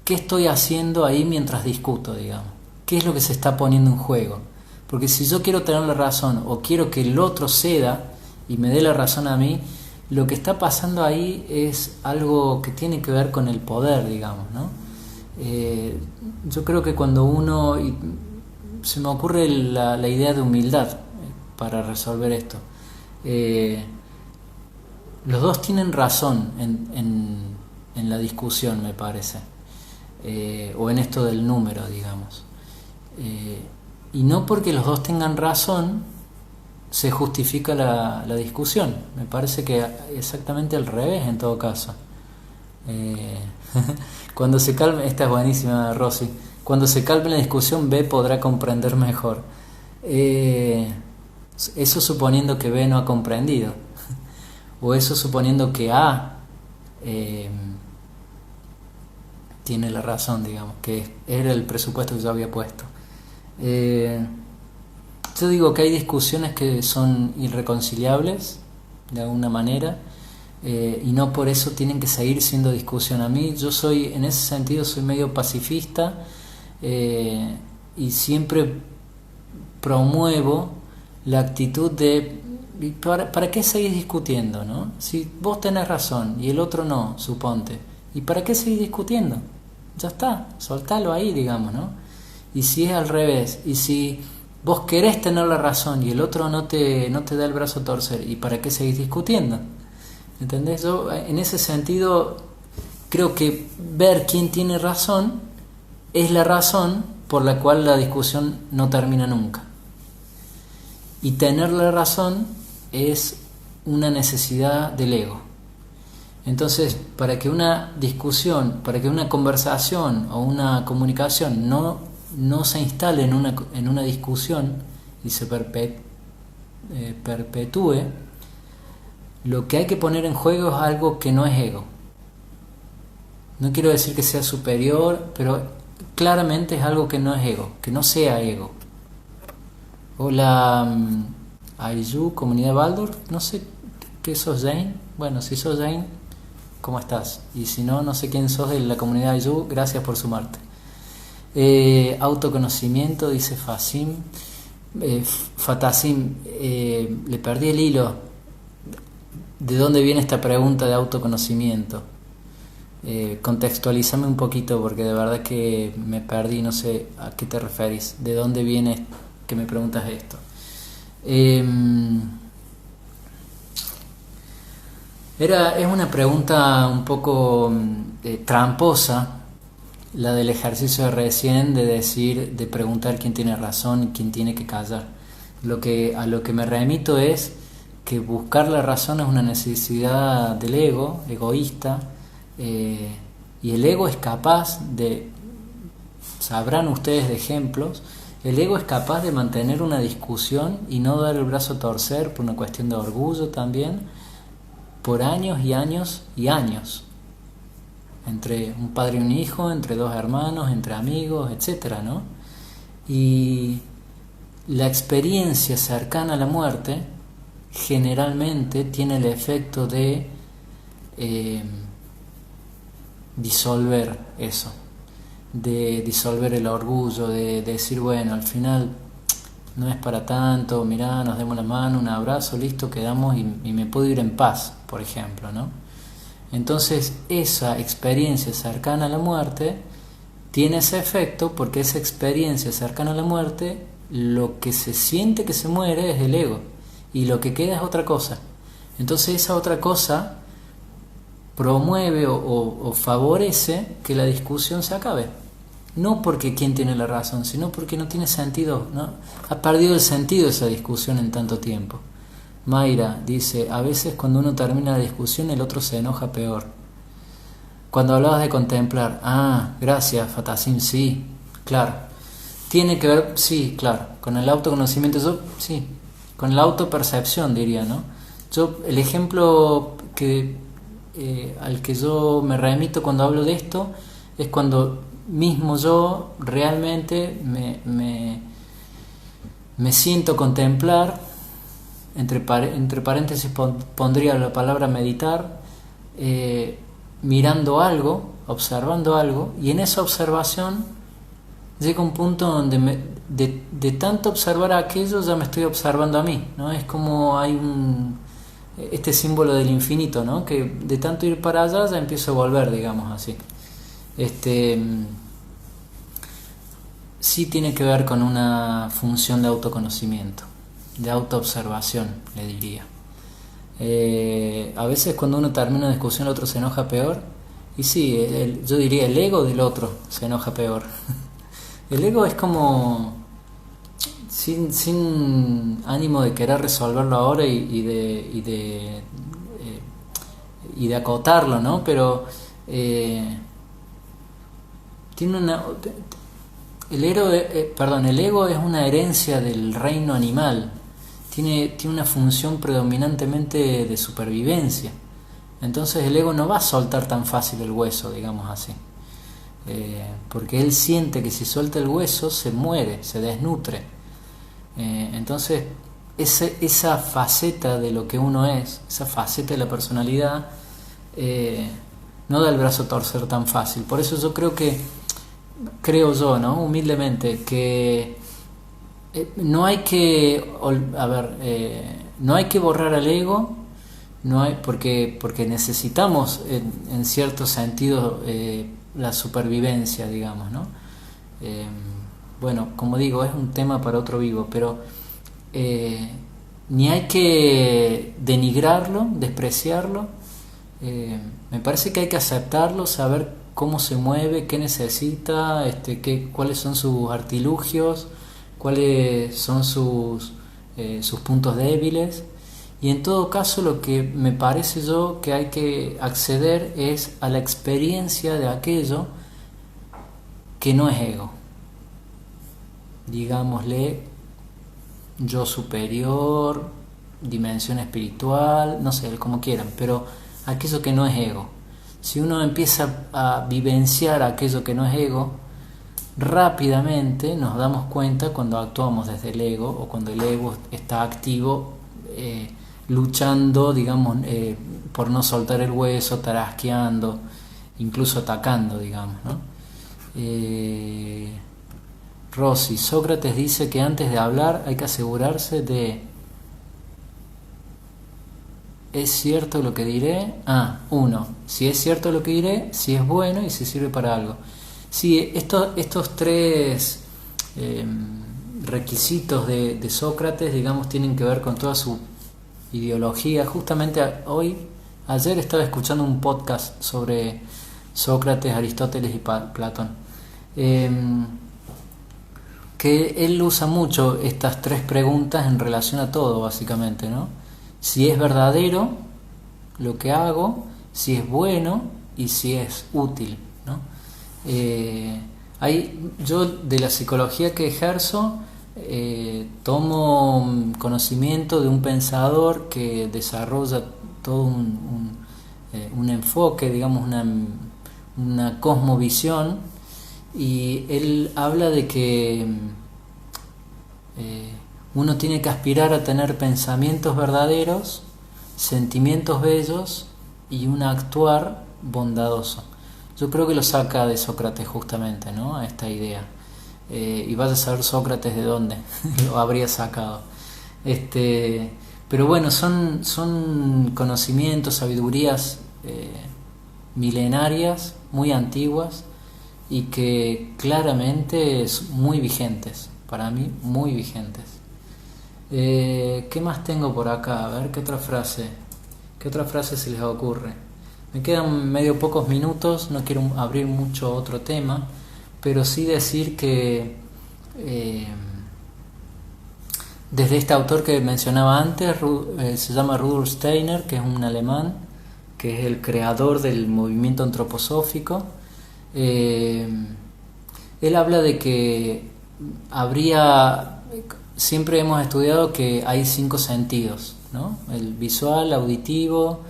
qué estoy haciendo ahí mientras discuto, digamos. ¿Qué es lo que se está poniendo en juego? Porque si yo quiero tener la razón o quiero que el otro ceda y me dé la razón a mí, lo que está pasando ahí es algo que tiene que ver con el poder, digamos, ¿no? Yo creo que cuando uno... se me ocurre la idea de humildad para resolver esto. Los dos tienen razón en la discusión, me parece. O en esto del número, digamos. Y no porque los dos tengan razón se justifica la discusión. Me parece que exactamente al revés en todo caso. Cuando se calme, esta es buenísima, Rosy. Cuando se calme la discusión, B podrá comprender mejor. Eso suponiendo que B no ha comprendido. O eso suponiendo que A tiene la razón, digamos, que era el presupuesto que yo había puesto. Yo digo que hay discusiones que son irreconciliables, de alguna manera, y no por eso tienen que seguir siendo discusión. A mí, yo soy, en ese sentido, soy medio pacifista, y siempre promuevo la actitud de ¿para qué seguís discutiendo, no? Si vos tenés razón y el otro no, suponte, ¿y para qué seguís discutiendo? Ya está, soltalo ahí, digamos, ¿no? Y si es al revés, y si vos querés tener la razón y el otro no te da el brazo a torcer, ¿y para qué seguís discutiendo? ¿Entendés? Yo en ese sentido creo que ver quién tiene razón es la razón por la cual la discusión no termina nunca. Y tener la razón es una necesidad del ego. Entonces, para que una discusión, para que una conversación o una comunicación no se instale en una discusión y se perpetúe, lo que hay que poner en juego es algo que no es ego. No quiero decir que sea superior, pero claramente es algo que no es ego, que no sea ego. Hola, Ayu, comunidad Baldor, no sé qué sos, Jane. Bueno, si sos Jane, ¿cómo estás? Y si no, no sé quién sos de la comunidad Ayu, gracias por sumarte. Autoconocimiento, dice Fasim. Fatasim, le perdí el hilo. ¿De dónde viene esta pregunta de autoconocimiento? Contextualízame un poquito porque de verdad que me perdí, no sé a qué te referís. ¿De dónde viene que me preguntas esto? Es una pregunta un poco tramposa, la del ejercicio de recién, de preguntar quién tiene razón y quién tiene que callar. A lo que me remito es que buscar la razón es una necesidad del ego, egoísta, y el ego es capaz de, sabrán ustedes de ejemplos, el ego es capaz de mantener una discusión y no dar el brazo a torcer por una cuestión de orgullo también, por años y años y años, entre un padre y un hijo, entre dos hermanos, entre amigos, etcétera, ¿no? Y la experiencia cercana a la muerte generalmente tiene el efecto de disolver eso, de disolver el orgullo, de decir, bueno, al final no es para tanto, mirá, nos demos la mano, un abrazo, listo, quedamos y me puedo ir en paz, por ejemplo, ¿no? Entonces esa experiencia cercana a la muerte tiene ese efecto porque esa experiencia cercana a la muerte, lo que se siente que se muere es el ego y lo que queda es otra cosa. Entonces esa otra cosa promueve o favorece que la discusión se acabe. no porque quién tiene la razón, sino porque no tiene sentido, ¿no? Ha perdido el sentido esa discusión en tanto tiempo. Mayra dice, a veces cuando uno termina la discusión el otro se enoja peor. Cuando hablabas de contemplar, gracias Fatacín, sí, claro. Tiene que ver, sí, claro, con el autoconocimiento, sí, con la autopercepción diría, ¿no? El ejemplo al que yo me remito cuando hablo de esto es cuando mismo yo realmente me siento contemplar, entre paréntesis pondría la palabra meditar, mirando algo, observando algo, y en esa observación llega un punto donde de tanto observar aquello ya me estoy observando a mí, ¿no? Es como hay este símbolo del infinito, ¿no? Que de tanto ir para allá ya empiezo a volver, digamos así. Sí tiene que ver con una función de autoconocimiento, de autoobservación, le diría. A veces cuando uno termina una discusión el otro se enoja peor, y sí, yo diría el ego del otro se enoja peor. El ego es como sin ánimo de querer resolverlo ahora y de acotarlo, ¿no? Pero tiene el ego es una herencia del reino animal. Tiene una función predominantemente de supervivencia. Entonces el ego no va a soltar tan fácil el hueso, digamos así. Porque él siente que si suelta el hueso se muere, se desnutre. Entonces esa faceta de lo que uno es, esa faceta de la personalidad, no da el brazo a torcer tan fácil. Por eso yo creo yo, ¿no? Humildemente, que no hay que no hay que borrar al ego, porque necesitamos en cierto sentido la supervivencia, digamos, ¿no? Bueno, como digo, es un tema para otro vivo, pero ni hay que denigrarlo, despreciarlo. Me parece que hay que aceptarlo, saber cómo se mueve, qué necesita, cuáles son sus artilugios, cuáles son sus puntos débiles, y en todo caso lo que me parece yo que hay que acceder es a la experiencia de aquello que no es ego, digámosle yo superior, dimensión espiritual, no sé, como quieran, pero aquello que no es ego. Si uno empieza a vivenciar aquello que no es ego, rápidamente nos damos cuenta cuando actuamos desde el ego o cuando el ego está activo, luchando, digamos, por no soltar el hueso, tarasqueando, incluso atacando, digamos, ¿no? Rosy, Sócrates dice que antes de hablar hay que asegurarse de: ¿es cierto lo que diré? Si es cierto lo que diré, si es bueno y si sirve para algo. Sí, estos tres requisitos de Sócrates, digamos, tienen que ver con toda su ideología. Justamente ayer estaba escuchando un podcast sobre Sócrates, Aristóteles y Platón, que él usa mucho estas tres preguntas en relación a todo, básicamente, ¿no? Si es verdadero lo que hago, si es bueno y si es útil, ¿no? Yo de la psicología que ejerzo tomo conocimiento de un pensador que desarrolla todo un enfoque, digamos, una cosmovisión, y él habla de que uno tiene que aspirar a tener pensamientos verdaderos, sentimientos bellos y un actuar bondadoso. Yo creo que lo saca de Sócrates justamente, ¿no? A esta idea. Y vaya a saber Sócrates de dónde lo habría sacado. Pero bueno, son conocimientos, sabidurías milenarias, muy antiguas, y que claramente son muy vigentes, para mí muy vigentes. ¿Qué más tengo por acá? A ver, ¿qué otra frase se les ocurre? Me quedan medio pocos minutos, no quiero abrir mucho otro tema, pero sí decir que desde este autor que mencionaba antes, se llama Rudolf Steiner, que es un alemán, que es el creador del movimiento antroposófico. Él habla de que siempre hemos estudiado que hay 5 sentidos, ¿no? El visual, auditivo,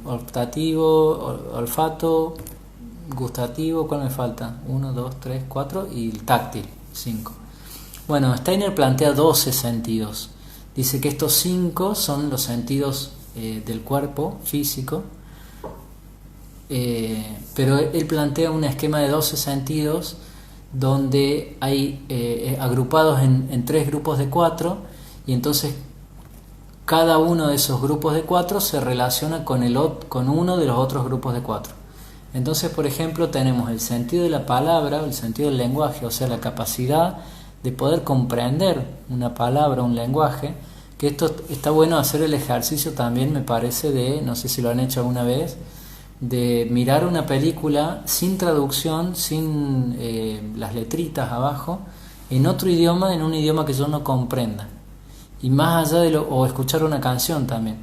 olfativo, olfato, gustativo, ¿cuál me falta? 1, 2, 3, 4 y el táctil, 5. Bueno, Steiner plantea 12 sentidos. Dice que estos 5 son los sentidos del cuerpo físico, pero él plantea un esquema de 12 sentidos donde hay agrupados en 3 grupos de 4, y entonces cada uno de esos grupos de 4 se relaciona con uno de los otros grupos de 4. Entonces, por ejemplo, tenemos el sentido de la palabra, el sentido del lenguaje, o sea, la capacidad de poder comprender una palabra, un lenguaje, que esto está bueno hacer el ejercicio también, me parece, no sé si lo han hecho alguna vez, de mirar una película sin traducción, sin las letritas abajo, en otro idioma, en un idioma que yo no comprenda. Y más allá o escuchar una canción también.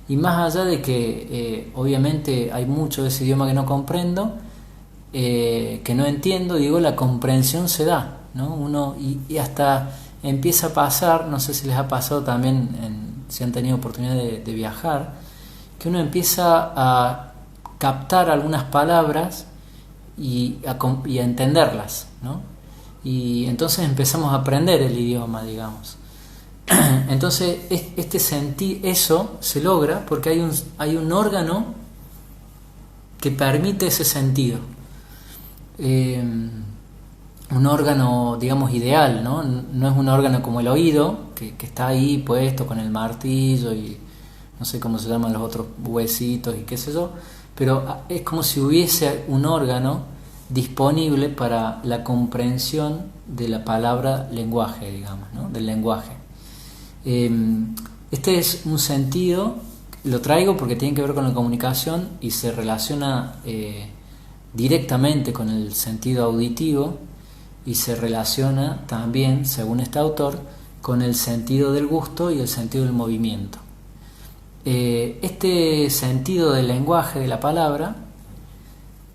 Y más allá de que obviamente hay mucho de ese idioma que no comprendo, que no entiendo, digo, la comprensión se da, ¿no? Y hasta empieza a pasar, no sé si les ha pasado también, si han tenido oportunidad de viajar, que uno empieza a captar algunas palabras y a entenderlas, ¿no? Y entonces empezamos a aprender el idioma, digamos. Entonces eso se logra porque hay un órgano que permite ese sentido, un órgano, digamos, ideal, ¿no? No es un órgano como el oído que está ahí puesto con el martillo y no sé cómo se llaman los otros huesitos y qué sé yo, pero es como si hubiese un órgano disponible para la comprensión de la palabra lenguaje, digamos, ¿no? Del lenguaje. Este es un sentido, lo traigo porque tiene que ver con la comunicación y se relaciona directamente con el sentido auditivo y se relaciona también, según este autor, con el sentido del gusto y el sentido del movimiento. Este sentido del lenguaje de la palabra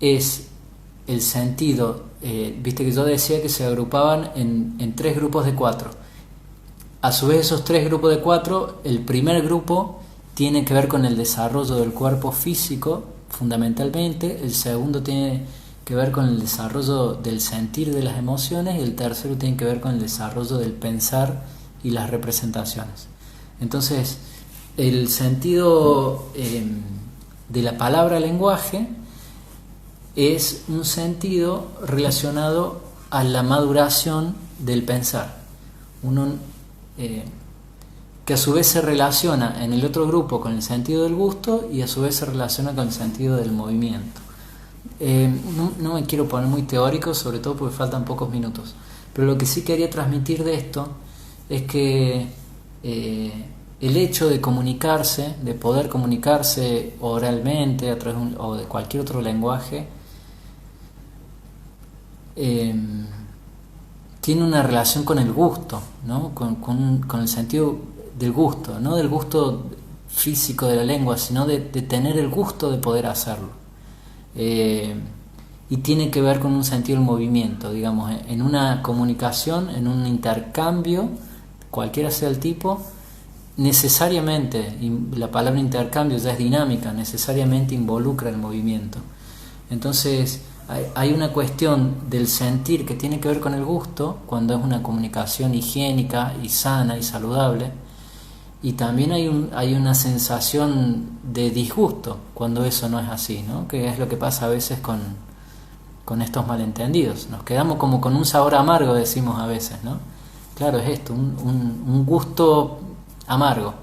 es el sentido, viste que yo decía que se agrupaban en 3 grupos de 4. A su vez, esos 3 grupos de 4, el primer grupo tiene que ver con el desarrollo del cuerpo físico, fundamentalmente. El segundo tiene que ver con el desarrollo del sentir de las emociones. Y el tercero tiene que ver con el desarrollo del pensar y las representaciones. Entonces, el sentido de la palabra lenguaje es un sentido relacionado a la maduración del pensar. Que a su vez se relaciona en el otro grupo con el sentido del gusto y a su vez se relaciona con el sentido del movimiento. No me quiero poner muy teórico, sobre todo porque faltan pocos minutos, pero lo que sí quería transmitir de esto es que el hecho de comunicarse, de poder comunicarse oralmente a través o de cualquier otro lenguaje, tiene una relación con el gusto, ¿no? Con el sentido del gusto, no del gusto físico de la lengua, sino de tener el gusto de poder hacerlo. Y tiene que ver con un sentido del movimiento, digamos, en una comunicación, en un intercambio, cualquiera sea el tipo, necesariamente, y la palabra intercambio ya es dinámica, necesariamente involucra el movimiento. Entonces, hay una cuestión del sentir que tiene que ver con el gusto cuando es una comunicación higiénica y sana y saludable, y también hay una sensación de disgusto cuando eso no es así, ¿no? Que es lo que pasa a veces con estos malentendidos. Nos quedamos como con un sabor amargo, decimos a veces, ¿no? Claro, es esto, un gusto amargo.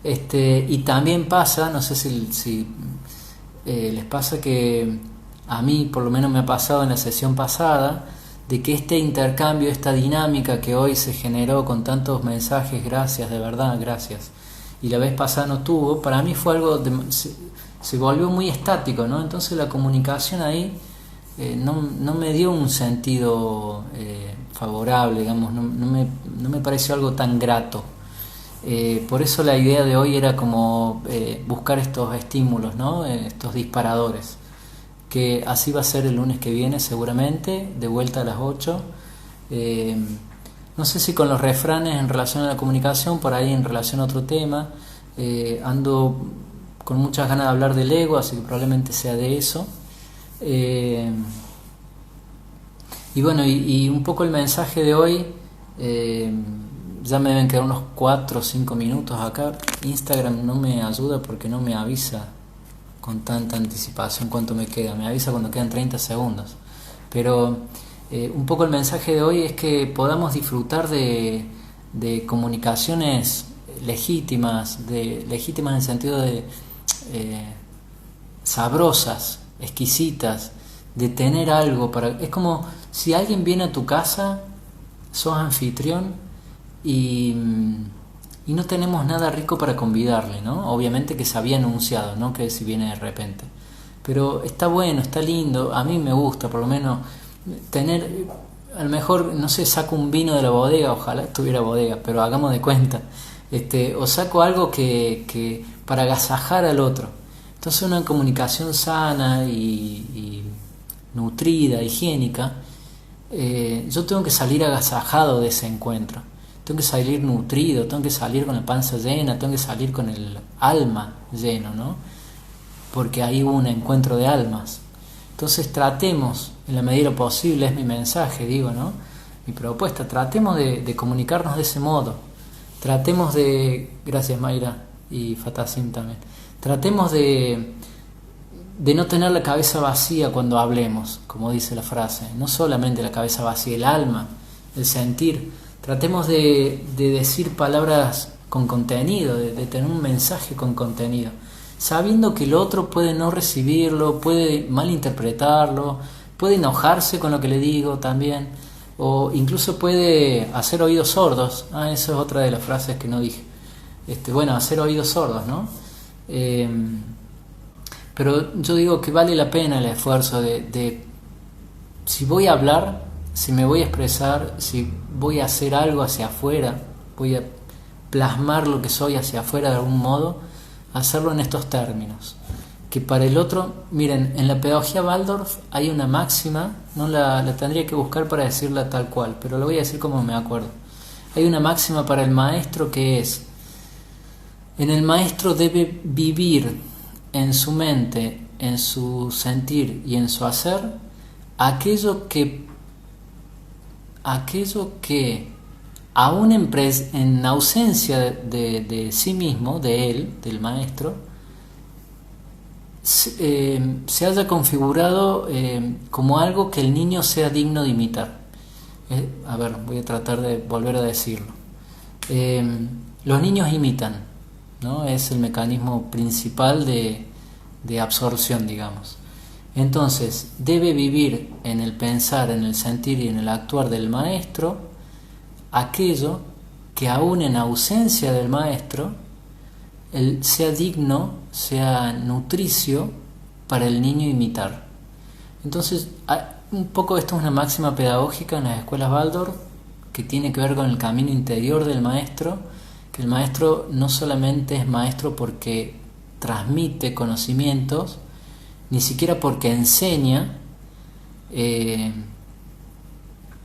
Y también pasa, no sé si les pasa que a mí por lo menos me ha pasado en la sesión pasada, de que este intercambio, esta dinámica que hoy se generó con tantos mensajes, gracias, de verdad, gracias, y la vez pasada no tuvo, para mí fue algo, se volvió muy estático, ¿no? Entonces la comunicación ahí no me dio un sentido favorable, digamos, no me pareció algo tan grato. Por eso la idea de hoy era como buscar estos estímulos, ¿no? Estos disparadores, que así va a ser el lunes que viene seguramente, de vuelta a las 8. No sé si con los refranes en relación a la comunicación, por ahí en relación a otro tema. Ando con muchas ganas de hablar del ego, así que probablemente sea de eso. Y bueno, y un poco el mensaje de hoy, ya me deben quedar unos 4 o 5 minutos acá. Instagram no me ayuda porque no me avisa con tanta anticipación cuánto me queda, me avisa cuando quedan 30 segundos. Pero un poco el mensaje de hoy es que podamos disfrutar de comunicaciones legítimas, legítimas en el sentido de sabrosas, exquisitas, de tener algo para... Es como si alguien viene a tu casa, sos anfitrión y no tenemos nada rico para convidarle, ¿no? Obviamente que se había anunciado, ¿no? Que si viene de repente. Pero está bueno, está lindo, a mí me gusta por lo menos tener, a lo mejor, no sé, saco un vino de la bodega, ojalá estuviera bodega, pero hagamos de cuenta, o saco algo que para agasajar al otro. Entonces una comunicación sana y nutrida, higiénica, yo tengo que salir agasajado de ese encuentro, tengo que salir nutrido, tengo que salir con la panza llena, tengo que salir con el alma lleno, ¿no? Porque ahí hubo un encuentro de almas. Entonces tratemos, en la medida posible, es mi mensaje, digo, ¿no? Mi propuesta, tratemos de comunicarnos de ese modo, tratemos de, gracias Mayra y Fatasim también, tratemos de no tener la cabeza vacía cuando hablemos, como dice la frase, no solamente la cabeza vacía, el alma, el sentir, tratemos de decir palabras con contenido, de tener un mensaje con contenido, sabiendo que el otro puede no recibirlo, puede malinterpretarlo, puede enojarse con lo que le digo también, o incluso puede hacer oídos sordos. Eso es otra de las frases que no dije. Bueno, hacer oídos sordos, ¿no? Pero yo digo que vale la pena el esfuerzo de si voy a hablar, si me voy a expresar, si voy a hacer algo hacia afuera, voy a plasmar lo que soy hacia afuera de algún modo, hacerlo en estos términos. Que para el otro, miren, en la pedagogía Waldorf hay una máxima, no la tendría que buscar para decirla tal cual, pero la voy a decir como me acuerdo. Hay una máxima para el maestro que es: en el maestro debe vivir en su mente, en su sentir y en su hacer aquello que aún en ausencia de sí mismo, de él, del maestro, se haya configurado como algo que el niño sea digno de imitar. A ver, voy a tratar de volver a decirlo. Los niños imitan, ¿no? Es el mecanismo principal de absorción, digamos. Entonces, debe vivir en el pensar, en el sentir y en el actuar del maestro aquello que aún en ausencia del maestro sea digno, sea nutricio para el niño imitar. Entonces, un poco esto es una máxima pedagógica en las escuelas Waldorf que tiene que ver con el camino interior del maestro, que el maestro no solamente es maestro porque transmite conocimientos, ni siquiera porque enseña,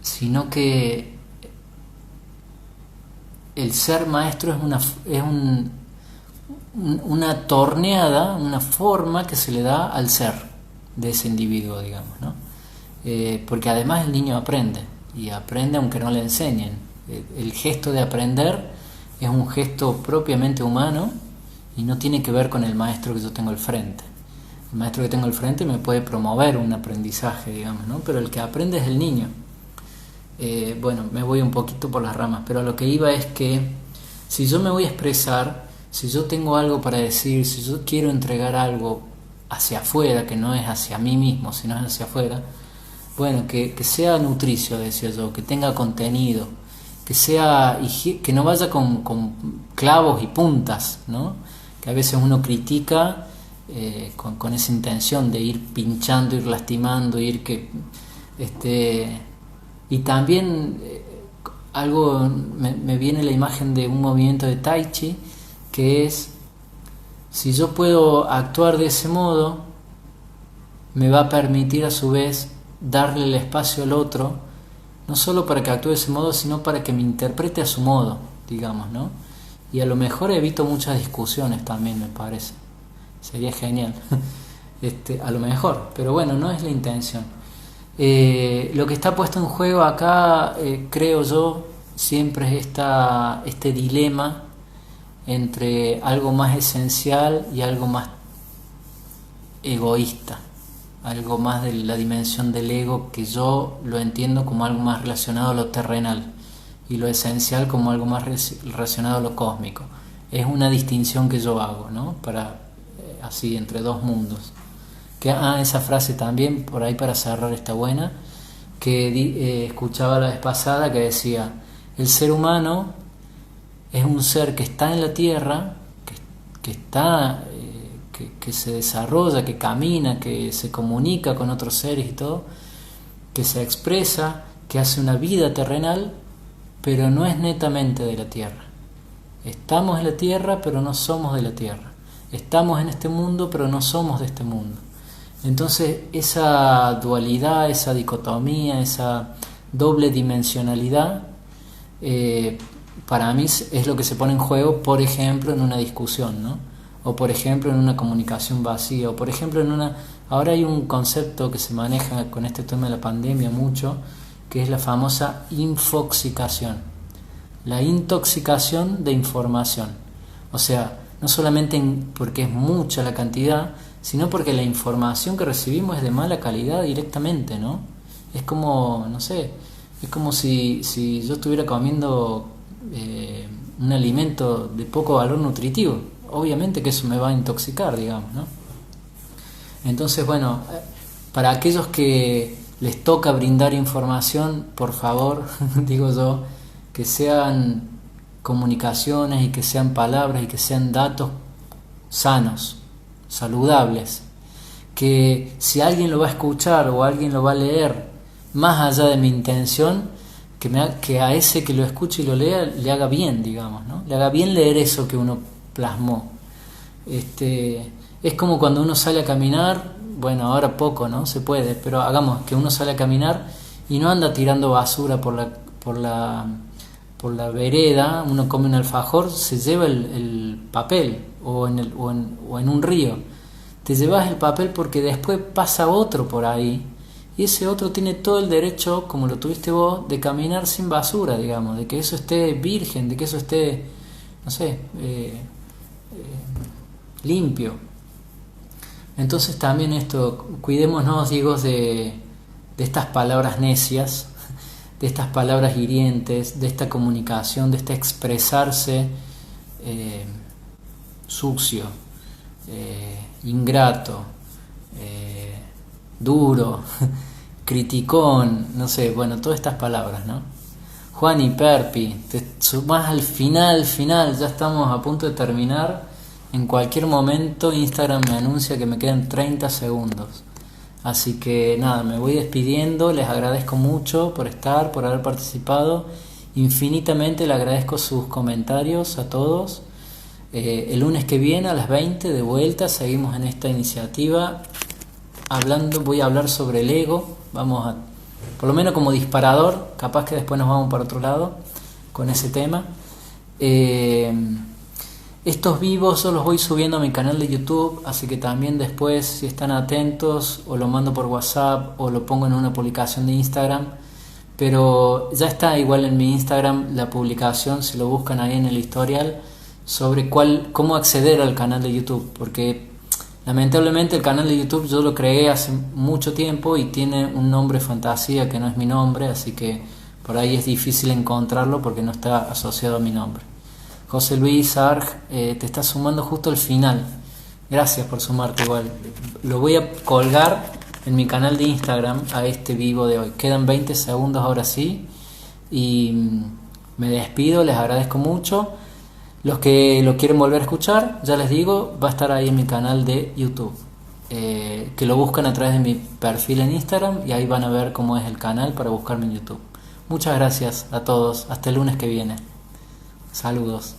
sino que el ser maestro es una torneada, una forma que se le da al ser de ese individuo, digamos, ¿no? Porque además el niño aprende, y aprende aunque no le enseñen. El gesto de aprender es un gesto propiamente humano y no tiene que ver con el maestro que yo tengo al frente. El maestro que tengo al frente me puede promover un aprendizaje, digamos, ¿no? Pero el que aprende es el niño. Bueno, me voy un poquito por las ramas, pero a lo que iba es que si yo me voy a expresar, si yo tengo algo para decir, si yo quiero entregar algo hacia afuera, que no es hacia mí mismo, sino es hacia afuera, bueno, que sea nutricio, decía yo, que tenga contenido, que no vaya con clavos y puntas, ¿no? Que a veces uno critica con esa intención de ir pinchando, ir lastimando, y también algo me viene la imagen de un movimiento de Tai Chi, que es, si yo puedo actuar de ese modo, me va a permitir a su vez darle el espacio al otro, no solo para que actúe de ese modo, sino para que me interprete a su modo, digamos, ¿no? Y a lo mejor evito muchas discusiones también, me parece. Sería genial. A lo mejor, pero bueno, no es la intención. Lo que está puesto en juego acá, creo yo, siempre es este dilema entre algo más esencial y algo más egoísta, algo más de la dimensión del ego, que yo lo entiendo como algo más relacionado a lo terrenal y lo esencial como algo más relacionado a lo cósmico. Es una distinción que yo hago, ¿no? Para así entre dos mundos. Esa frase también por ahí para cerrar está buena, que escuchaba la vez pasada, que decía: el ser humano es un ser que está en la tierra, que se desarrolla, que camina, que se comunica con otros seres y todo, que se expresa, que hace una vida terrenal, pero no es netamente de la tierra. Estamos en la tierra, pero no somos de la tierra. Estamos en este mundo, pero no somos de este mundo. Entonces esa dualidad, esa dicotomía, esa doble dimensionalidad, para mí es lo que se pone en juego, por ejemplo, en una discusión, ¿no? O por ejemplo en una comunicación vacía, o por ejemplo ahora hay un concepto que se maneja con este tema de la pandemia mucho, que es la famosa infoxicación, la intoxicación de información. O sea, no solamente porque es mucha la cantidad, sino porque la información que recibimos es de mala calidad directamente, ¿no? Es como, no sé, es como si yo estuviera comiendo un alimento de poco valor nutritivo. Obviamente que eso me va a intoxicar, digamos, ¿no? Entonces, bueno, para aquellos que les toca brindar información, por favor, digo yo, que sean comunicaciones y que sean palabras y que sean datos sanos, saludables, que si alguien lo va a escuchar o alguien lo va a leer, más allá de mi intención, que a ese que lo escuche y lo lea le haga bien, digamos, ¿no? Le haga bien leer eso que uno plasmó. Es como cuando uno sale a caminar, bueno, ahora poco, ¿no? Se puede, pero hagamos que uno sale a caminar y no anda tirando basura por la vereda. Uno come un alfajor, se lleva el papel, o en un río. Te llevas el papel porque después pasa otro por ahí, y ese otro tiene todo el derecho, como lo tuviste vos, de caminar sin basura, digamos, de que eso esté virgen, de que eso esté, no sé, limpio. Entonces también esto, cuidémonos, digo, de estas palabras necias, de estas palabras hirientes, de esta comunicación, de este expresarse sucio, ingrato, duro, criticón, no sé, bueno, todas estas palabras, ¿no? Juan y Perpi, te sumás al final, ya estamos a punto de terminar. En cualquier momento Instagram me anuncia que me quedan 30 segundos. Así que nada, me voy despidiendo, les agradezco mucho por estar, por haber participado. Infinitamente les agradezco sus comentarios a todos. El lunes que viene a las 20 de vuelta seguimos en esta iniciativa. Voy a hablar sobre el ego. Por lo menos como disparador, capaz que después nos vamos para otro lado con ese tema. Estos vivos yo los voy subiendo a mi canal de YouTube, así que también después, si están atentos, o lo mando por WhatsApp o lo pongo en una publicación de Instagram. Pero ya está igual en mi Instagram la publicación, si lo buscan ahí en el historial, sobre cómo acceder al canal de YouTube, porque lamentablemente el canal de YouTube yo lo creé hace mucho tiempo y tiene un nombre fantasía que no es mi nombre, así que por ahí es difícil encontrarlo porque no está asociado a mi nombre. José Luis Arg, te está sumando justo al final. Gracias por sumarte igual. Lo voy a colgar en mi canal de Instagram a este vivo de hoy. Quedan 20 segundos ahora sí. Y me despido, les agradezco mucho. Los que lo quieren volver a escuchar, ya les digo, va a estar ahí en mi canal de YouTube. Que lo buscan a través de mi perfil en Instagram y ahí van a ver cómo es el canal para buscarme en YouTube. Muchas gracias a todos. Hasta el lunes que viene. Saludos.